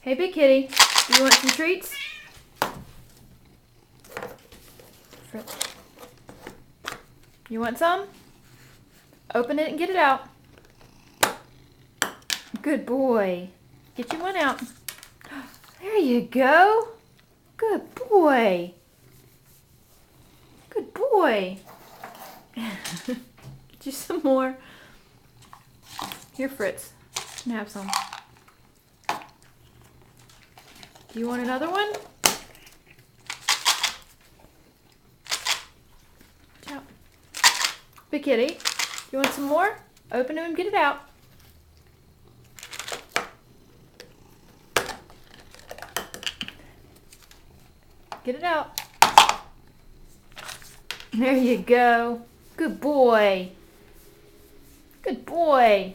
Hey, Big Kitty, do you want some treats? Fritz. You want some? Open it and get it out. Good boy. Get you one out. There you go. Good boy. Good boy. Get you some more. Here, Fritz. You can have some. Do you want another one? Ciao. Big Kitty, you want some more? Open it and get it out. Get it out. There you go. Good boy. Good boy.